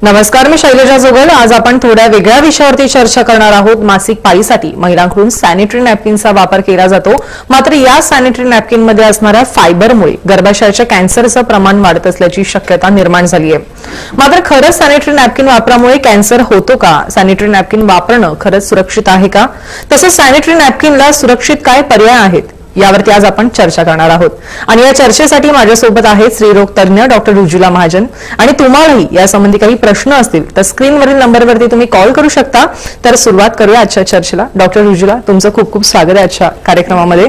नमस्कार, मी शैलजा जोगल। आज आपण थोड्या वेगळ्या विषयावरती चर्चा करणार आहोत। मासिक पाळीसाठी महिलांकडून सॅनिटरी नॅपकिनचा वापर केला जातो, मात्र या सॅनिटरी नॅपकिन मध्ये असणाऱ्या फायबरमुळे गर्भाशयाच्या कॅन्सरचं प्रमाण वाढत असल्याची शक्यता निर्माण झाली आहे। मात्र खरंच सॅनिटरी नॅपकिन वापरामुळे कॅन्सर होतो का? सॅनिटरी नॅपकिन वापरणं खरंच सुरक्षित आहे का? तसंच सॅनिटरी नॅपकिनला सुरक्षित काय पर्याय आहेत यावरती आज आपण चर्चा करणार आहोत। आणि या चर्चेसाठी माझ्यासोबत आहेत स्त्रीरोग तज्ञ डॉक्टर रुजुला महाजन। आणि तुम्हालाही यासंबंधी काही प्रश्न असतील तर स्क्रीनवरील नंबरवरती तुम्ही कॉल करू शकता। तर सुरुवात करूया आजच्या चर्चेला। डॉक्टर रुजुला, तुमचं खूप खूप स्वागत आहे आजच्या कार्यक्रमामध्ये।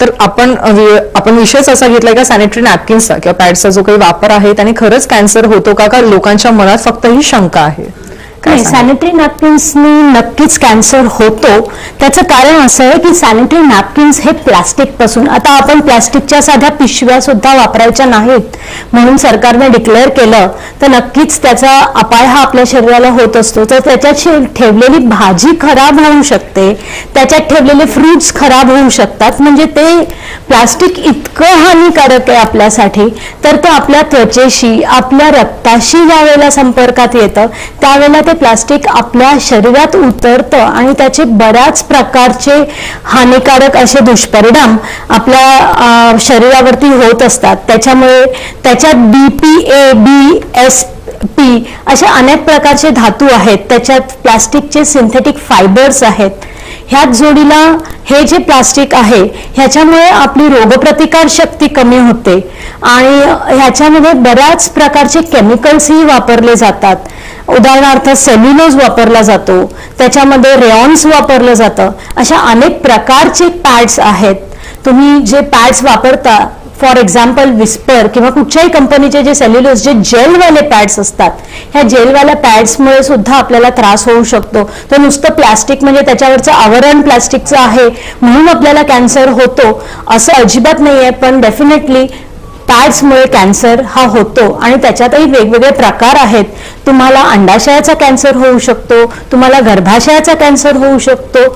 तर आपण विषयच असा घेतलाय का सॅनिटरी नॅपकिन्सचा किंवा पॅड्सचा जो काही वापर आहे त्याने खरंच कॅन्सर होतो का लोकांच्या मनात फक्त ही शंका आहे? नाही, सॅनिटरी नॅपकिन्सनी नक्कीच कॅन्सर होतो। त्याचं कारण असं आहे की सॅनिटरी नॅपकिन्स हे प्लास्टिक पासून, आता आपण प्लास्टिकच्या साध्या पिशव्या सुद्धा वापरायच्या नाहीत म्हणून सरकारने डिक्लेअर केलं, तर नक्कीच त्याचा अपाय हा आपल्या शरीराला होत असतो। तर त्याच्यात ठेवलेली भाजी खराब होऊ शकते, त्याच्यात ठेवलेले फ्रुट्स खराब होऊ शकतात। म्हणजे ते प्लास्टिक इतकं हानिकारक आहे आपल्यासाठी, तर ते आपल्या त्वचेशी, आपल्या रक्ताशी ज्यावेळेला संपर्कात येतं त्यावेळेला ते प्लास्टिक आपल्या शरीरात उतरतं आणि त्याचे बऱ्याच प्रकारचे हानिकारक असे दुष्परिणाम आपल्या शरीरावरती होत असतात। त्याच्यामुळे त्याच्यात BPA, BSP अशा अनेक प्रकारचे धातू आहेत, त्याच्यात प्लास्टिकचे सिंथेटिक फायबर्स आहेत। ह्याच जोडीला हे जे प्लास्टिक आहे ह्याच्यामुळे आपली रोगप्रतिकार शक्ती कमी होते आणि ह्याच्यामध्ये बऱ्याच प्रकारचे केमिकल्सही वापरले जातात। उदाहरणार्थ सेल्युलोज वापरला जातो, त्याच्यामध्ये रेयॉन्स वापरलं जातं। अशा अनेक प्रकारचे पॅड्स आहेत। तुम्ही जे पॅड्स वापरता, फॉर एक्झाम्पल विस्पर किंवा कुठच्याही कंपनीचे जे सेल्युलोज, जे जेलवाले पॅड्स असतात, ह्या जेलवाल्या पॅड्समुळे सुद्धा आपल्याला त्रास होऊ शकतो। तर नुसतं प्लास्टिक म्हणजे त्याच्यावरचं आवरण प्लास्टिकचं आहे म्हणून आपल्याला कॅन्सर होतो असं अजिबात नाही आहे। पण डेफिनेटली पॅड्समुळे कॅन्सर हा होतो आणि त्याच्यातही वेगवेगळे प्रकार आहेत। तुम्हाला अंडाशयाचा कॅन्सर होऊ शकतो, तुम्हाला गर्भाशयाचा कॅन्सर होऊ शकतो,